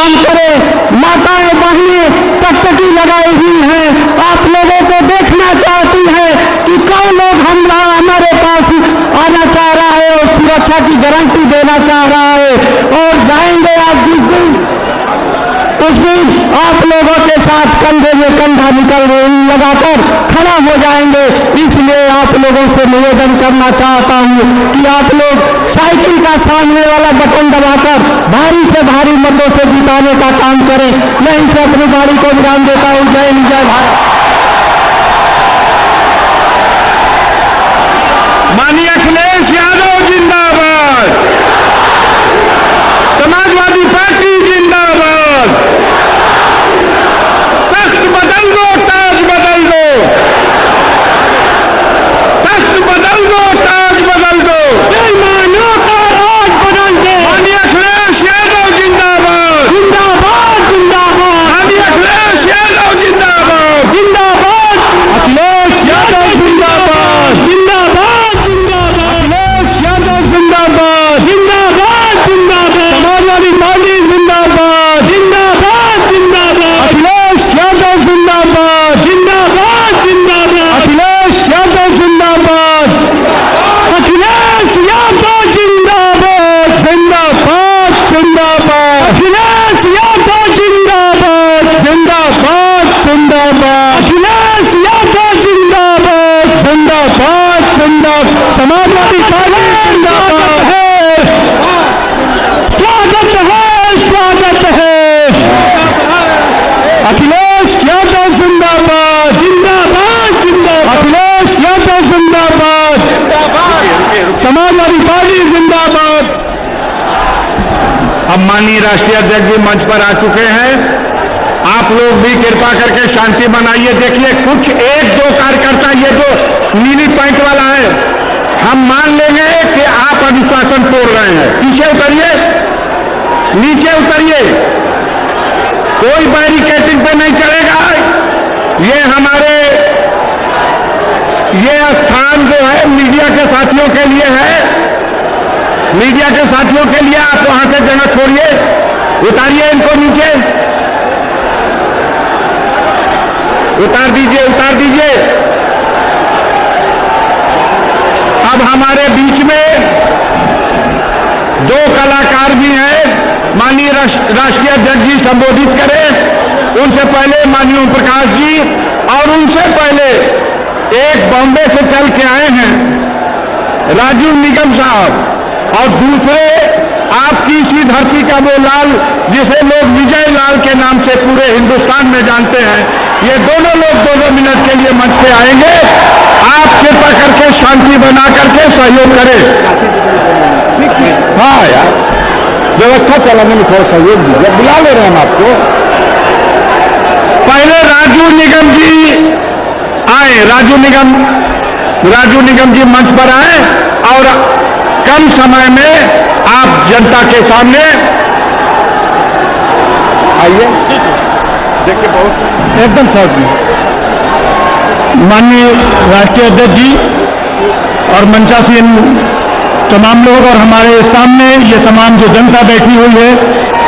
काम करें। माताएं बहनें टकटकी लगाई हुई हैं, आप लोगों को देखना चाहती है कि कौन लोग हमारे पास आना चाह रहा है और सुरक्षा की गारंटी देना चाह रहा है। और जाएंगे आप जिस दिन, उस दिन आप लोगों के साथ कंधे में कंधा लगाकर खड़ा हो जाएंगे। इसलिए आप लोगों से निवेदन करना चाहता हूं कि आप लोग साइकिल का सामने वाला बटन दबाकर भारी से भारी मतों से जिताने का काम करें। मैं इनसे अपनी गाड़ी को विराम देता हूं। जय हिंद, जय भारत। माननीय अखिलेश यादव जिंदाबाद, समाजवादी पार्टी जिंदाबाद। तख्त बदल दो, ताज बदल दो, तख्त बदल दो, ताज बदल दो, बेईमानों का राज बदल दो। माननीय अखिलेश यादव जिंदाबाद, जिंदाबाद, जिंदाबाद। माननीय अखिलेश यादव जिंदाबाद, जिंदाबाद। अखिलेश यादव जिंदाबाद, जिंदाबाद, जिंदाबाद। अखिलेश यादव जिंदाबाद, जिंदाबाद, जिंदाबाद। समाजवादी पार्टी जिंदाबाद, जिंदाबाद, जिंदाबाद। अखिलेश यादव जिंदाबाद, जिंदाबाद, जिंदाबाद। अखिलेश यादव जिंदाबाद, अखिलेश यादव जिंदाबाद, जिंदाबाद, जिंदाबाद। अखिलेश यादव जिंदाबाद, जिंदाबाद, जिंदाबाद। अखिलेश यादव जिंदाबाद, जिंदाबाद, जिंदाबाद। समाजवादी पार्टी जिंदाबाद है, स्वागत है, स्वागत है। अखिलेश यादव जिंदाबाद, जिंदाबाद, जिंदाबाद। अखिलेश यादव जिंदाबाद, जिंदाबाद। समाजवादी पार्टी जिंदाबाद। अब माननीय राष्ट्रीय अध्यक्ष जी मंच पर आ चुके हैं। आप लोग भी कृपा करके शांति बनाइए। देखिए, कुछ एक दो कार्यकर्ता, ये जो नीली पैंट वाला है, हम मान लेंगे कि आप अनुशासन तोड़ रहे हैं। पीछे उतरिए, नीचे उतरिए, कोई बैरिकेडिंग पे नहीं चलेगा। ये स्थान जो है मीडिया के साथियों के लिए है, मीडिया के साथियों के लिए। आप वहां से जगह छोड़िए, उतारिए इनको नीचे, उतार दीजिए, उतार दीजिए। अब हमारे बीच में दो कलाकार भी हैं। माननीय राष्ट्रीय अध्यक्ष जी संबोधित करें। उनसे पहले माननीय ओम प्रकाश जी, और उनसे पहले एक बॉम्बे से चल के आए हैं राजीव निगम साहब, और दूसरे आपकी इसी धरती का वो लाल जिसे लोग विजय लाल के नाम से पूरे हिंदुस्तान में जानते हैं। ये दोनों लोग 2-2 मिनट के लिए मंच पे आएंगे। आप कृपा करके शांति बना करके सहयोग करें। हाँ यार, व्यवस्था चलाने में थोड़ा सहयोग दीजिए। बुला ले रहे हैं हम आपको। पहले राजू निगम जी आए, राजू निगम जी मंच पर आए और कम समय में आप जनता के सामने आइए। देखिए, बहुत एकदम शॉर्ट में माननीय राष्ट्रीय अध्यक्ष जी और मंचासीन तमाम लोग और हमारे सामने ये तमाम जो जनता बैठी हुई है,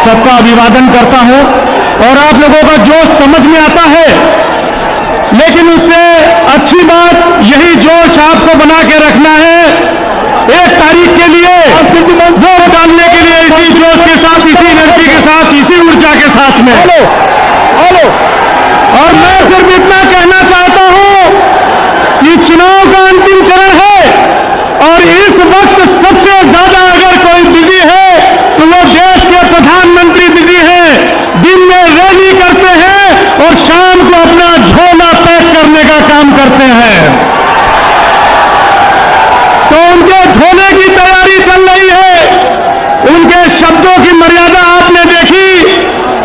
सबका अभिवादन करता हूं। और आप लोगों का जोश समझ में आता है, लेकिन उससे अच्छी बात यही जोश आपको बना के रखना है। 1 तारीख के लिए वोट डालने के लिए इसी जोश के साथ, इसी एनर्जी के साथ, इसी ऊर्जा के साथ में। हेलो। और मैं सिर्फ इतना कहना चाहता हूं कि चुनाव का अंतिम चरण है और इस वक्त सबसे ज्यादा अगर कोई बिजी है तो वो देश के प्रधानमंत्री बिजी हैं। दिन में रैली करते हैं और शाम को अपना झोला पैक करने का काम करते हैं। तो उनके झोले की तैयारी चल रही है। उनके शब्दों की मर्यादा आपने देखी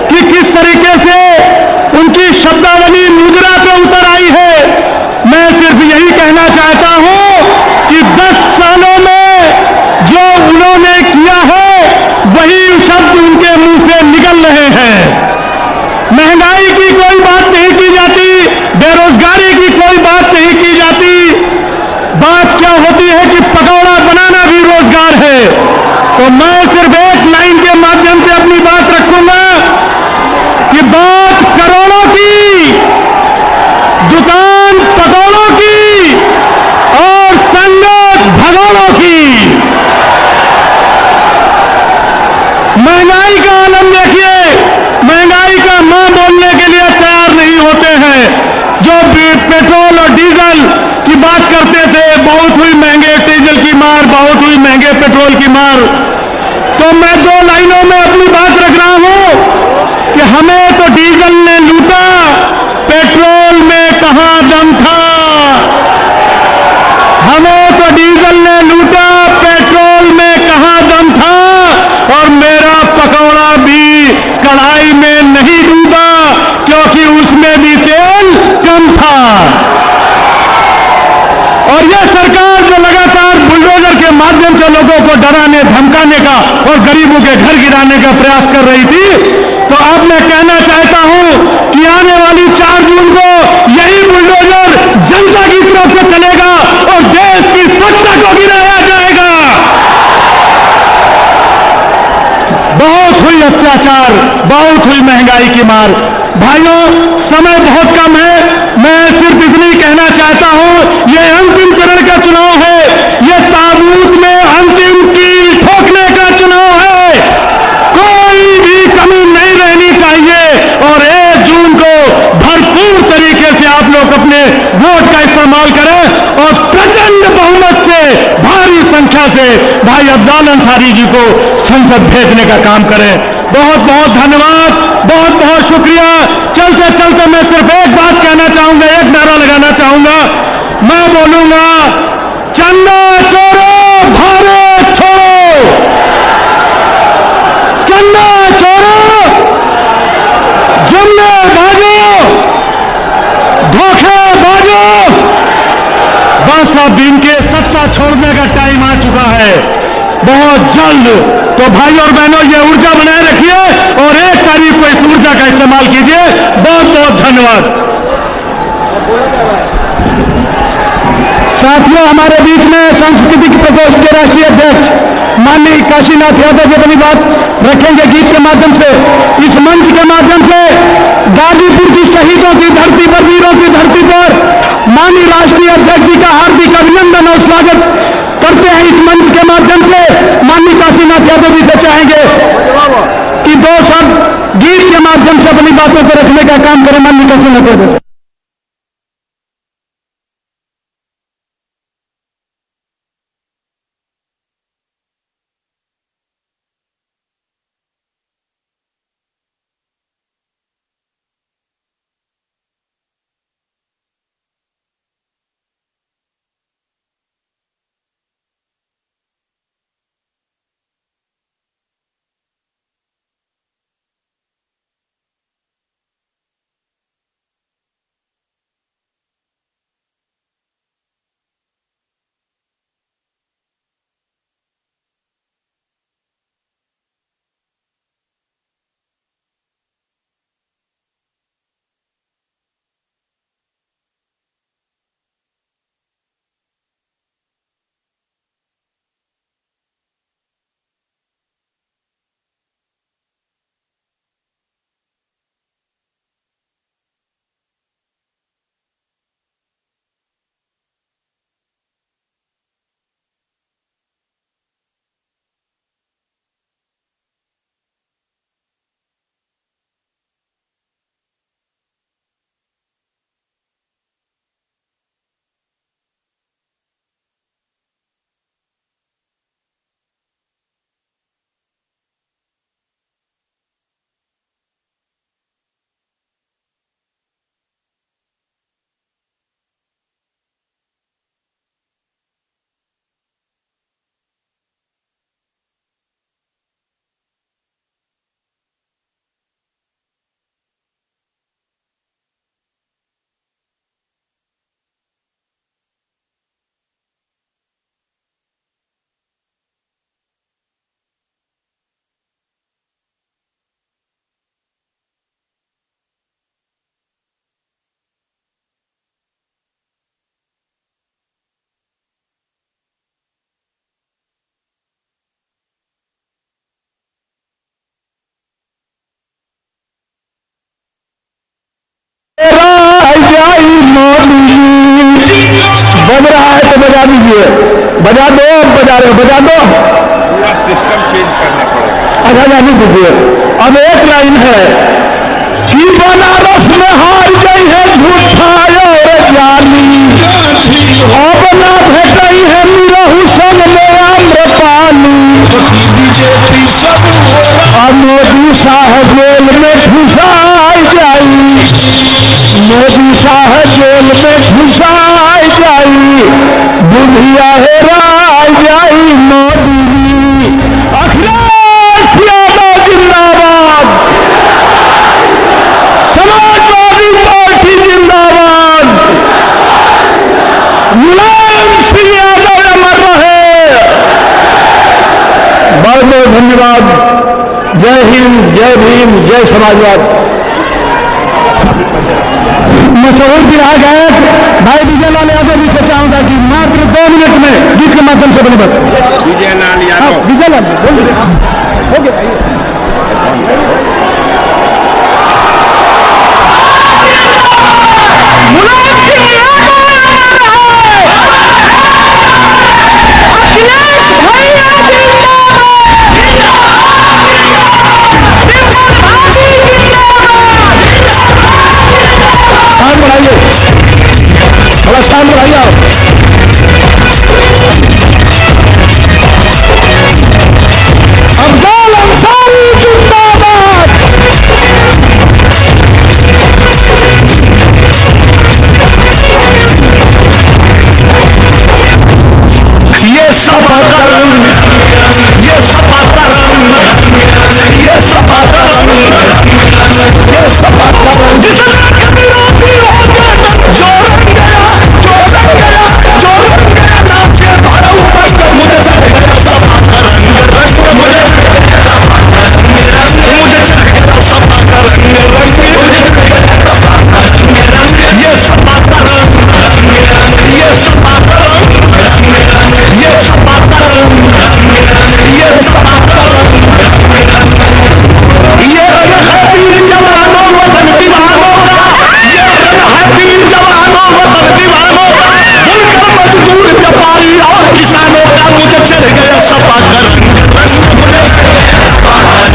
कि किस तरीके महंगे पेट्रोल की मार। तो मैं 2 लाइनों में अपनी बात रख रहा हूं कि हमें तो डीजल ने लूटा, पेट्रोल में कहां दम था। हमें तो डीजल ने लूटा, पेट्रोल में कहां दम था। और मेरा पकौड़ा भी कढ़ाई में नहीं डूबा, क्योंकि उसमें भी तेल कम था। और यह सरकार जो लगातार बुलडोजर के माध्यम से लोगों को डराने धमकाने का और गरीबों के घर गिराने का प्रयास कर रही थी, तो अब मैं कहना चाहता हूं कि आने वाली 4 जून को यही बुलडोजर जनता की तरफ से चलेगा और देश की सत्ता को गिराया जाएगा। बहुत हुई अत्याचार, बहुत हुई महंगाई की मार। भाइयों, समय बहुत कम है, मैं सिर्फ इतनी कहना चाहता हूं, यह अंतिम चरण का चुनाव है, यह ताबूत में अंतिम कील ठोकने का चुनाव है। कोई भी कमी नहीं रहनी चाहिए और 1 जून को भरपूर तरीके से आप लोग अपने वोट का इस्तेमाल करें और प्रचंड बहुमत से, भारी संख्या से भाई अफजाल अंसारी जी को संसद भेजने का काम करें। बहुत बहुत धन्यवाद, बहुत बहुत शुक्रिया। चलते चलते मैं सिर्फ एक बात कहना चाहूंगा, एक नारा लगाना चाहूंगा। मैं बोलूंगा, चंदा चोरो भारत छोड़ो, चंदा चोरो, जुमले बाजो, धोखे बाजो। बस अब इनके सत्ता छोड़ने का टाइम आ चुका है, बहुत जल्द। तो भाई और बहनों, ये ऊर्जा बनाए रखिए और 1 तारीख को इस ऊर्जा का इस्तेमाल कीजिए। बहुत बहुत धन्यवाद। साथियों, हमारे बीच में सांस्कृतिक प्रकोष्ठ के राष्ट्रीय अध्यक्ष माननीय काशीनाथ यादव जी अपनी बात रखेंगे गीत के माध्यम से। इस मंच के माध्यम से गाजीपुर की शहीदों की धरती पर, वीरों की धरती पर माननीय राष्ट्रीय अध्यक्ष जी का हार्दिक अभिनंदन और स्वागत करते हैं। इस मंच के माध्यम से माननीय काशीनाथ यादव जी से चाहेंगे कि 2 शब्द गीत के माध्यम से अपनी बातों को रखने का काम करें। माननीय काशीनाथ यादव। बज रहा है तो बजा दीजिए। बजा दो, बजा रहे हो, बजा दो। पूरा सिस्टम चेंज करना पड़ेगा। अच्छा, जाने दीजिए। अब एक लाइन है कि बनारस में हार गई है झूठा और जाली, अब ना भेटई है मीरा हुसैन में अमृत बहुत धन्यवाद। जय हिंद, जय भीम, जय समाजवाद। मशहूर विधायक गायक भाई विजय लाल यादव जी से चाहूंगा कि मात्र 2 मिनट में गीत के माध्यम से बने बस। विजय लाल यादव, विजय लाल बोलिए। ओके थोड़ा स्टाइल बढ़ाइए आप। अफजल अंसारी जिंदाबाद। ये सपा करम, ये सपा करम, ये सपा करम, ये सपा करम। जितना विरोधी हो गया जो रंग गया, जो रंग गया, जो रंग गया नाम से भरा ऊपर कर मुझे सपा करम, मुझे सपा करम, मुझे सपा करम, मुझे सपा करम, ये सपा करम, ये सपा करम, ये सपा करम, ये सपा करम, ये है वीर जवानों वतन दीवानों का, ये है वीर जवानों वतन दीवानों का, बुनकर मजदूर व्यापारी और किसानों का मुझे चढ़ गया सपा करम, मुझे सपा करम,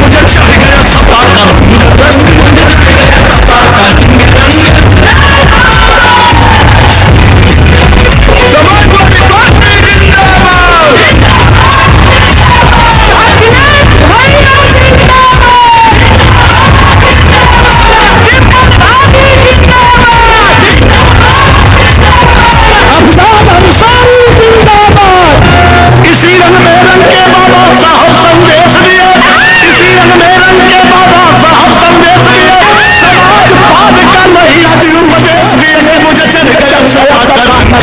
मुझे चढ़ गया सपा करम, मुझे चढ़ गया सपा करम। इसी रंग में रंग के बाबा साहब संदेश दिए, इसी रंग में रंग के बाबा साहब संदेश दिए, समाजवाद का नहीं उपदेश दिए, मुझे चढ़ गया सपा करम, मुझे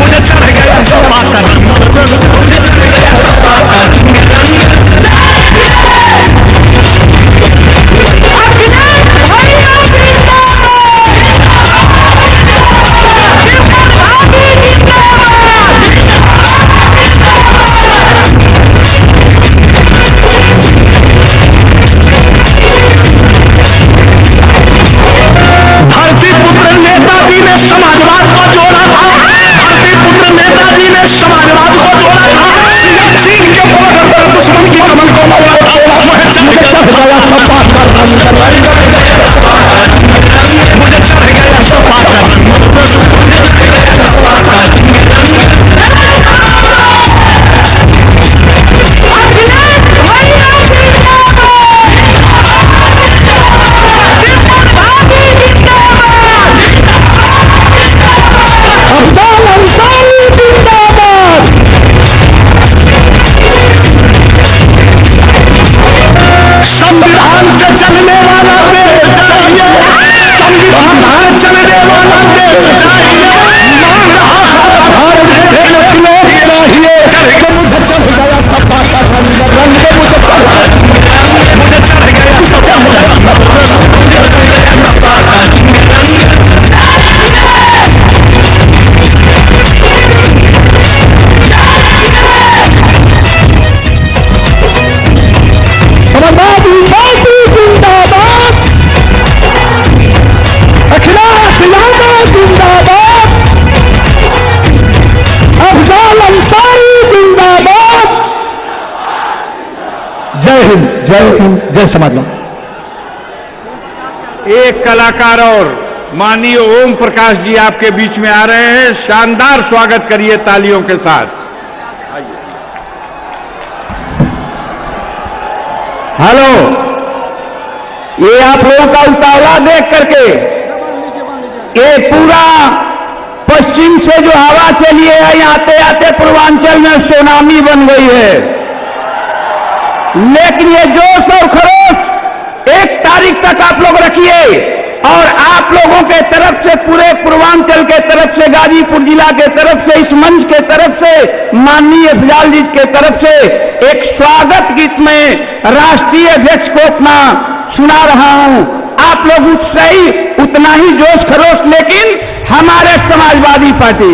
चढ़ गया सपा करम, मुझे चढ़ गया सपा करम, मुझे चढ़ गया सपा करम। धरती पुत्र नेताजी ने समाजवाद को जोड़ा था, धरती पुत्र नेताजी ने समाजवाद को जोड़ा था, चीन के बॉर्डर पर दुश्मन की कमल को मोड़ा था, मुझे चढ़ गया सपा करम, मुझे चढ़ गया सपा करम, मुझे चढ़ गया सपा करम। अफजल अंसारी जिंदाबाद। संविधान से चलने वाला देश चाहिए, संविधान चलने वाला देश चाहिए, मान रहा भारत देश लोग चाहिए, मुझे चढ़ गया सपा करम, मुझे चढ़ गया सपा करम, मुझे चढ़ गया सपा करम। समाजवादी पार्टी जिंदाबाद, अखिलेश यादव जिंदाबाद, अफजल अंसारी जिंदाबाद। जय हिंद, जय हिंद, जय समाजवाद। एक कलाकार और माननीय ओम प्रकाश जी आपके बीच में आ रहे हैं, शानदार स्वागत करिए तालियों के साथ। हेलो, ये आप लोगों का उतावला देख करके ये पूरा पश्चिम से जो हवा चली है, आते आते पूर्वांचल में सुनामी बन गई है। लेकिन ये जोश और खरोश 1 तारीख तक आप लोग रखिए, और आप लोगों के तरफ से, पूरे पूर्वांचल के तरफ से, गाजीपुर जिला के तरफ से, इस मंच के तरफ से, माननीय फिजाल जी के तरफ से एक स्वागत गीत में राष्ट्रीय अध्यक्ष को अपना सुना रहा हूं। आप लोग उत्साही, उतना ही जोश खरोश, लेकिन हमारे समाजवादी पार्टी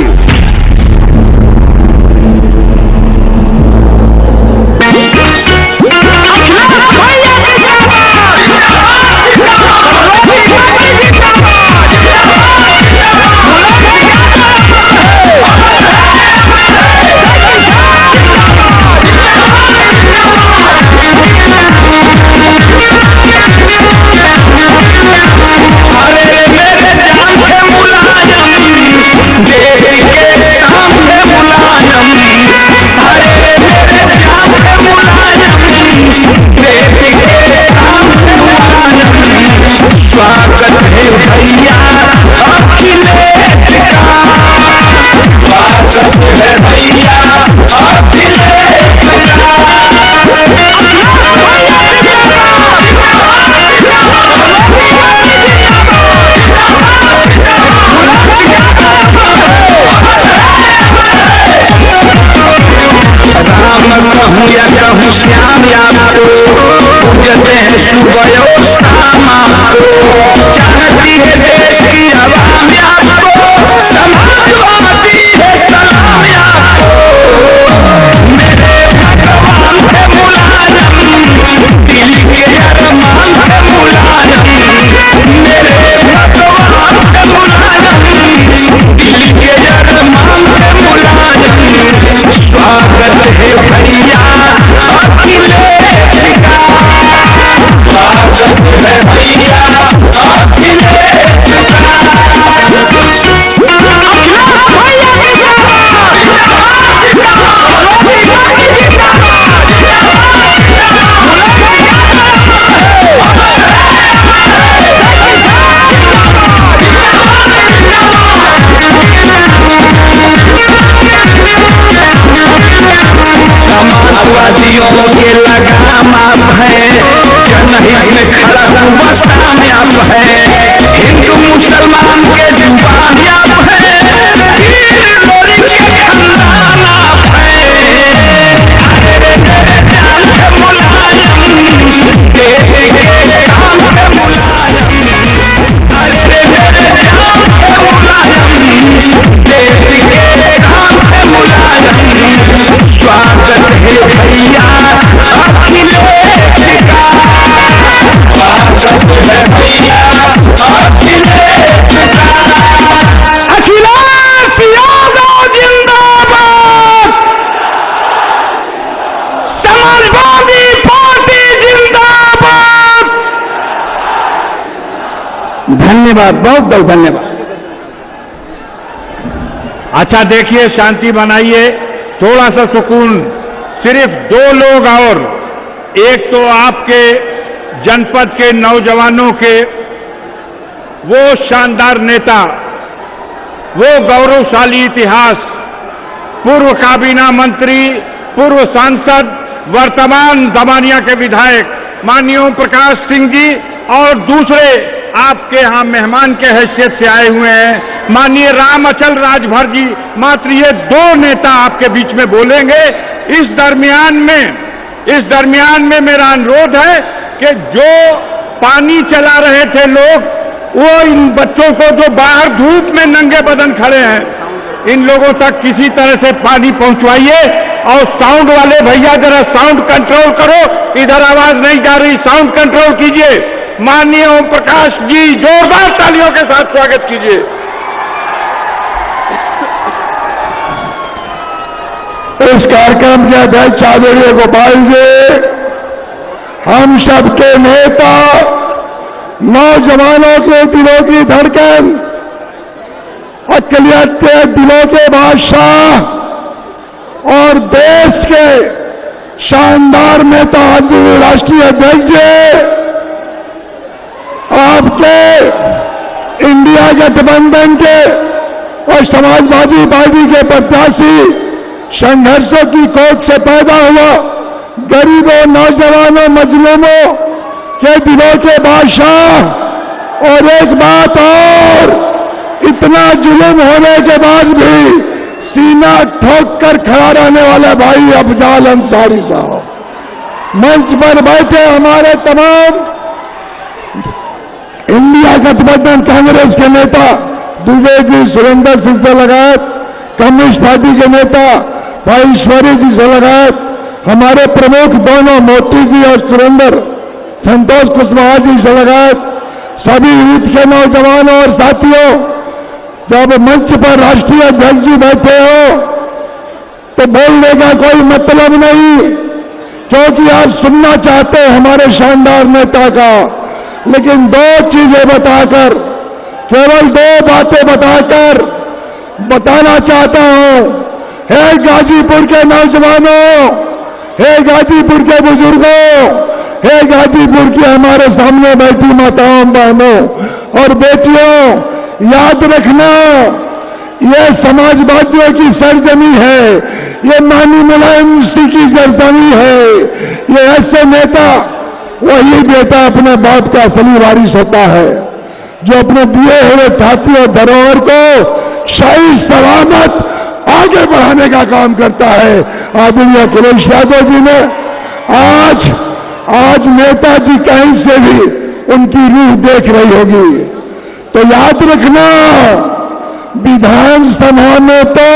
धन्यवाद, बहुत बहुत धन्यवाद। अच्छा देखिए, शांति बनाइए, थोड़ा सा सुकून। सिर्फ दो लोग और, एक तो आपके जनपद के नौजवानों के वो शानदार नेता, वो गौरवशाली इतिहास, पूर्व काबीना मंत्री, पूर्व सांसद, वर्तमान दमानिया के विधायक माननीय ओम प्रकाश सिंह जी, और दूसरे आपके यहां मेहमान के हैसियत से आए हुए हैं माननीय राम अचल राजभर जी। मात्र ये दो नेता आपके बीच में बोलेंगे। इस दरमियान में मेरा अनुरोध है कि जो पानी चला रहे थे लोग, वो इन बच्चों को जो बाहर धूप में नंगे बदन खड़े हैं, इन लोगों तक किसी तरह से पानी पहुंचवाइए। और साउंड वाले भैया जरा साउंड कंट्रोल करो, इधर आवाज नहीं जा रही, साउंड कंट्रोल कीजिए। माननीय ओम प्रकाश जी, जोरदार तालियों के साथ स्वागत कीजिए। इस कार्यक्रम के अध्यक्ष आदरणीय गोपाल जी, हम सबके नेता, नौजवानों के दिलों की धड़कन, अकलियत के दिलों के बादशाह और देश के शानदार नेता आदरणीय राष्ट्रीय अध्यक्ष जी, आपके इंडिया गठबंधन के और समाजवादी पार्टी के प्रत्याशी, संघर्षों की कोख से पैदा हुआ गरीबों, नौजवानों, मजलूमों के दिलों के बादशाह और एक बात और, इतना जुल्म होने के बाद भी सीना ठोक कर खड़ा रहने वाला भाई अफजाल अंसारी साहब, मंच पर बैठे हमारे तमाम इंडिया गठबंधन कांग्रेस के नेता दुबे जी, सुरेंद्र सिंह से लगात, कम्युनिस्ट पार्टी के नेता भाई ईश्वरी जी से लगात, हमारे प्रमुख दोनों मोती जी और सुरेंद्र संतोष कुशवाहा जी से लगात, सभी यूथ के नौजवानों और साथियों, जब मंच पर राष्ट्रीय अध्यक्ष जी बैठे हो तो बोलने का कोई मतलब नहीं, क्योंकि आप सुनना चाहते हैं हमारे शानदार नेता का, लेकिन दो चीजें बताकर, केवल दो बातें बताकर बताना चाहता हूं। हे गाजीपुर के नौजवानों, हे गाजीपुर के बुजुर्गों, हे गाजीपुर की हमारे सामने बैठी माताओं, बहनों और बेटियों, याद रखना, ये समाजवादियों की सरजमी है, ये माननीय मुलायम सिंह की सरजमी है। ये ऐसे नेता, वही बेटा अपने बाप का असली वारिस होता है, जो अपने दिए हुए छाती और धरोहर को सही सलामत आगे बढ़ाने का काम करता है। आदरणीय अखिलेश यादव जी ने आज नेताजी कहीं से भी उनकी रूह देख रही होगी, तो याद रखना, विधानसभा में तो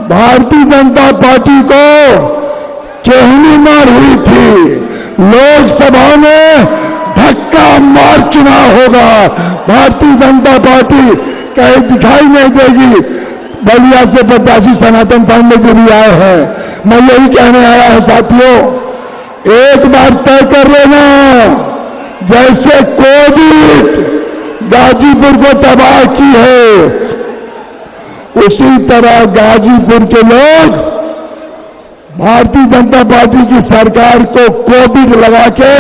भारतीय जनता पार्टी को चेहनी मार हुई थी, लोकसभा में धक्का मार चुनाव होगा। भारतीय जनता पार्टी कहीं दिखाई नहीं देगी। बलिया से प्रत्याशी सनातन पांडे जी भी आए हैं। मैं यही कहने आया हूं साथियों, एक बार तय कर लेना, जैसे कोविड गाजीपुर को तबाह की है, उसी तरह गाजीपुर के लोग भारतीय जनता पार्टी की सरकार को कोविड लगा के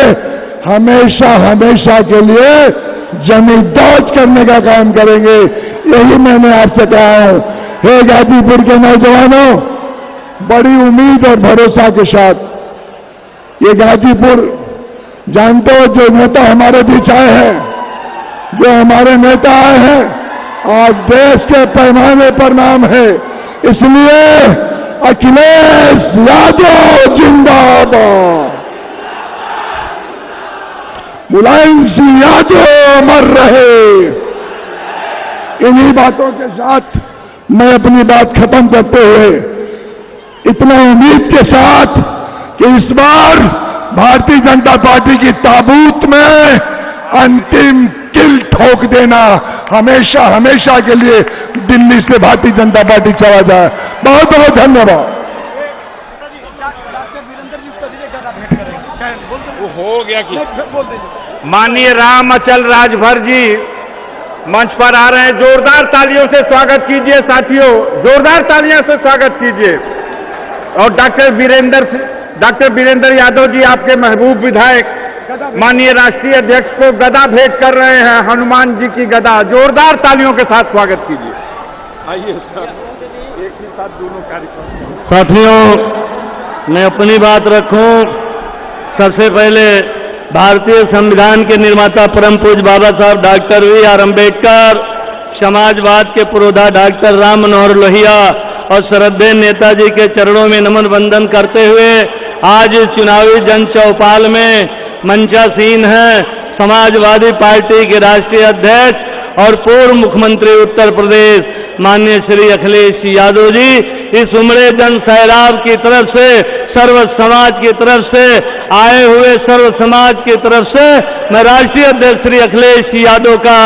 हमेशा हमेशा के लिए जमींदोज करने का काम करेंगे। यही मैंने आपसे कहा हूं। हे गाजीपुर के नौजवानों, बड़ी उम्मीद और भरोसा के साथ ये गाजीपुर, जानते हो जो नेता हमारे बीच आए हैं, जो हमारे नेता आए हैं, आज देश के पैमाने पर नाम है। इसलिए अखिलेश यादव जिंदाबाद, मुलायम सिंह यादव अमर रहे। इन्हीं बातों के साथ मैं अपनी बात खत्म करते हुए इतना उम्मीद के साथ कि इस बार भारतीय जनता पार्टी की ताबूत में अंतिम किल ठोक देना, हमेशा हमेशा के लिए दिल्ली से भारतीय जनता पार्टी चला जाए। बहुत बहुत धन्यवाद। हो गया कि माननीय राम अचल राजभर जी मंच पर आ रहे हैं। जोरदार तालियों से स्वागत कीजिए साथियों, जोरदार तालियों से स्वागत कीजिए। और डॉक्टर वीरेंद्र यादव जी, आपके महबूब विधायक माननीय राष्ट्रीय अध्यक्ष को गदा भेंट कर रहे हैं, हनुमान जी की गदा। जोरदार तालियों के साथ स्वागत कीजिए। आइए सर, एक ही साथ दोनों कार्यक्रम। साथियों, मैं अपनी बात रखूं, सबसे पहले भारतीय संविधान के निर्माता परम पूज्य बाबा साहब डॉक्टर B.R. अम्बेडकर, समाजवाद के पुरोधा डॉक्टर राम मनोहर लोहिया और श्रद्धेय नेताजी के चरणों में नमन वंदन करते हुए आज चुनावी जन चौपाल में मंचासीन हैं समाजवादी पार्टी के राष्ट्रीय अध्यक्ष और पूर्व मुख्यमंत्री उत्तर प्रदेश माननीय श्री अखिलेश यादव जी। इस उमड़े जन सैलाब की तरफ से, सर्व समाज की तरफ से आए हुए सर्व समाज की तरफ से मैं राष्ट्रीय अध्यक्ष श्री अखिलेश यादव का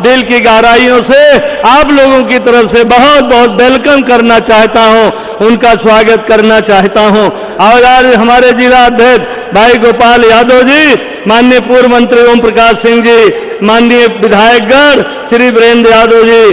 दिल की गहराइयों से आप लोगों की तरफ से बहुत बहुत वेलकम करना चाहता हूं, उनका स्वागत करना चाहता हूं। और आज हमारे जिला अध्यक्ष भाई गोपाल यादव जी, माननीय पूर्व मंत्री ओम प्रकाश सिंह जी, माननीय विधायकगण श्री वीरेंद्र यादव जी,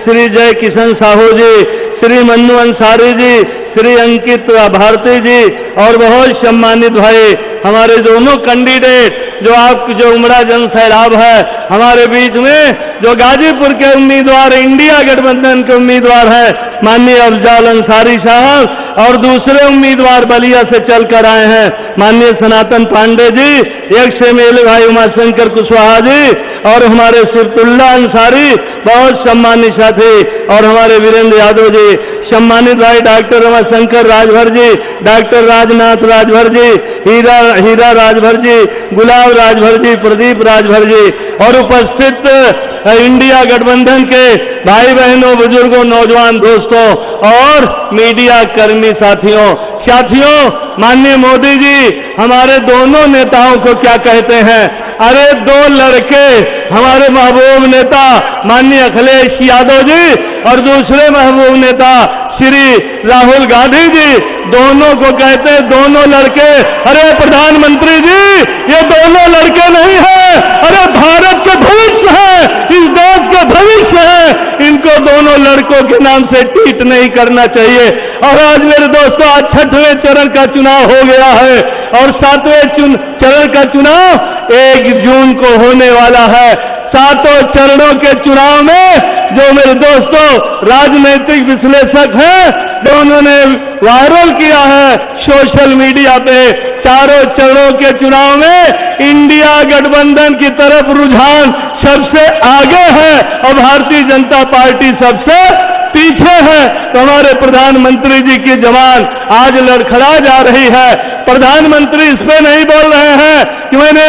श्री जय किशन साहू जी, श्री मन्नू अंसारी जी, श्री अंकित भारती जी और बहुत सम्मानित भाई हमारे दोनों कैंडिडेट जो उमड़ा जन सैलाब है हमारे बीच में, जो गाजीपुर के उम्मीदवार, इंडिया गठबंधन के उम्मीदवार हैं माननीय अफजाल अंसारी साहब, और दूसरे उम्मीदवार बलिया से चलकर आए हैं माननीय सनातन पांडे जी, एक से मेले भाई उमाशंकर कुशवाहा जी और हमारे सिरतुल्ला अंसारी बहुत सम्मानित साथी, और हमारे वीरेंद्र यादव जी, सम्मानित भाई डॉक्टर रमाशंकर राजभर जी, डॉक्टर राजनाथ राजभर जी, हीरा राजभर जी, गुलाब राजभर जी, प्रदीप राजभर जी, और उपस्थित इंडिया गठबंधन के भाई बहनों, बुजुर्गों, नौजवान दोस्तों और मीडिया कर्मी साथियों, माननीय मोदी जी हमारे दोनों नेताओं को क्या कहते हैं? अरे दो लड़के, हमारे महबूब नेता माननीय अखिलेश यादव जी और दूसरे महबूब नेता श्री राहुल गांधी जी, दोनों को कहते हैं दोनों लड़के। अरे प्रधानमंत्री जी, ये दोनों लड़के नहीं हैं, अरे भारत के भविष्य है, इस देश के भविष्य है, इनको दोनों लड़कों के नाम से ट्वीट नहीं करना चाहिए। और आज मेरे दोस्तों, आज 6वें चरण का चुनाव हो गया है और 7वें चरण का चुनाव 1 जून को होने वाला है। 7 चरणों के चुनाव में जो मेरे दोस्तों राजनीतिक विश्लेषक हैं, दोनों ने वायरल किया है सोशल मीडिया पे, 4 चरणों के चुनाव में इंडिया गठबंधन की तरफ रुझान सबसे आगे है और भारतीय जनता पार्टी सबसे पीछे है। तो हमारे प्रधानमंत्री जी की जबान आज लड़खड़ा जा रही है। प्रधानमंत्री इस पे नहीं बोल रहे हैं कि मैंने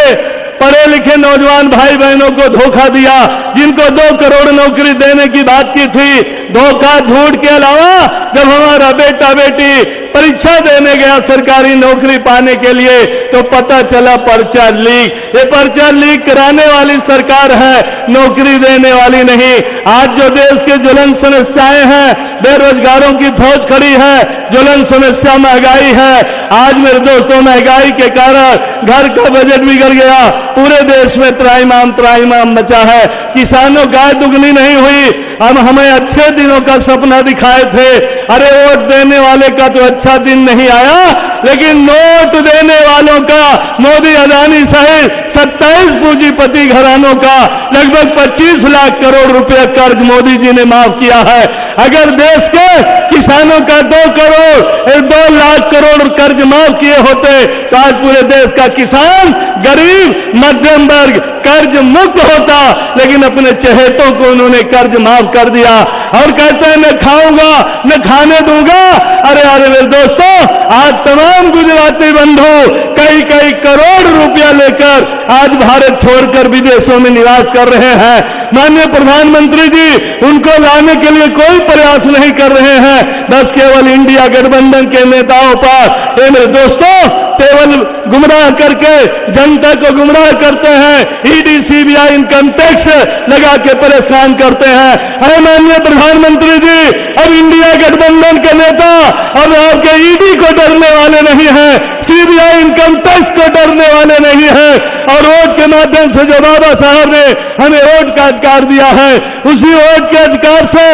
पढ़े लिखे नौजवान भाई बहनों को धोखा दिया, जिनको 2 करोड़ नौकरी देने की बात की थी। धोखा झूठ के अलावा जब हमारा बेटा बेटी परीक्षा देने गया सरकारी नौकरी पाने के लिए, तो पता चला पर्चा लीक। ये पर्चा लीक कराने वाली सरकार है, नौकरी देने वाली नहीं। आज जो देश के ज्वलन समस्याएं हैं, बेरोजगारों की फौज खड़ी है, ज्वलन समस्या महंगाई है। आज मेरे दोस्तों, महंगाई के कारण घर का बजट बिगड़ गया, पूरे देश में त्राहिमाम मचा है। किसानों की आय दुगनी नहीं हुई। हम हमें अच्छे दिनों का सपना दिखाए थे, अरे वोट देने वाले का तो अच्छा दिन नहीं आया, लेकिन नोट देने वालों का, मोदी अदानी सहित 27 पूंजीपति घरानों का लगभग 25 लाख करोड़ रुपए कर्ज मोदी जी ने माफ किया है। अगर देश के किसानों का 2 लाख करोड़ कर्ज माफ किए होते तो आज पूरे देश का किसान, गरीब, मध्यम वर्ग कर्ज मुक्त होता, लेकिन अपने चहेतों को उन्होंने कर्ज माफ कर दिया और कहते हैं न खाऊंगा न खाने दूंगा। अरे मेरे दोस्तों, आज तमाम गुजराती बंधु कई करोड़ रुपया लेकर आज भारत छोड़कर विदेशों में निवास कर रहे हैं। माननीय प्रधानमंत्री जी उनको लाने के लिए कोई प्रयास नहीं कर रहे हैं, बस केवल इंडिया गठबंधन के नेताओं पर ये मेरे दोस्तों केवल गुमराह करके जनता को गुमराह करते हैं। ईडी, सीबीआई, इनकम टैक्स लगा के परेशान करते हैं। अरे माननीय प्रधानमंत्री जी, अब इंडिया गठबंधन के नेता अब आपके ईडी को डरने वाले नहीं हैं, सीबीआई, इनकम टैक्स को डरने वाले नहीं हैं, और वोट के माध्यम से जो बाबा साहब ने हमें वोट का अधिकार दिया है, उसी वोट के अधिकार से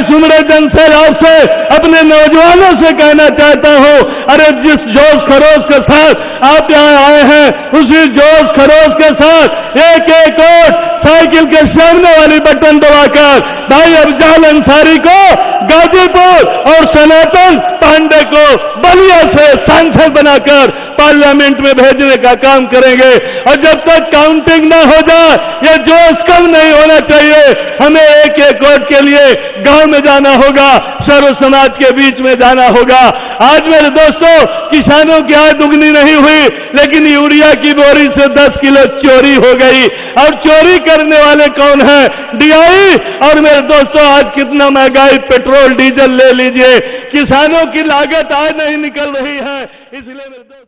सुमरे जन से आपसे अपने नौजवानों से कहना चाहता हूं, अरे जिस जोश खरोश के साथ आप यहाँ आए हैं, उसी जोश खरोश के साथ एक वोट साइकिल के सामने वाली बटन दबाकर भाई अफजाल अंसारी को गाजीपुर और सनातन पांडे को बलिया से सांसद बनाकर पार्लियामेंट में भेजने का काम करेंगे। और जब तक काउंटिंग न हो जाए, ये जोश कम नहीं होना चाहिए। हमें एक वोट के लिए गांव में जाना होगा, सर्व समाज के बीच में जाना होगा। आज मेरे दोस्तों, किसानों की आय दुगनी नहीं हुई, लेकिन यूरिया की बोरी से 10 किलो चोरी हो गई। और चोरी करने वाले कौन है? डीआई। और मेरे दोस्तों, आज कितना महंगाई, पेट्रोल डीजल ले लीजिए, किसानों की लागत आज नहीं निकल रही है। इसलिए मेरे दोस्तों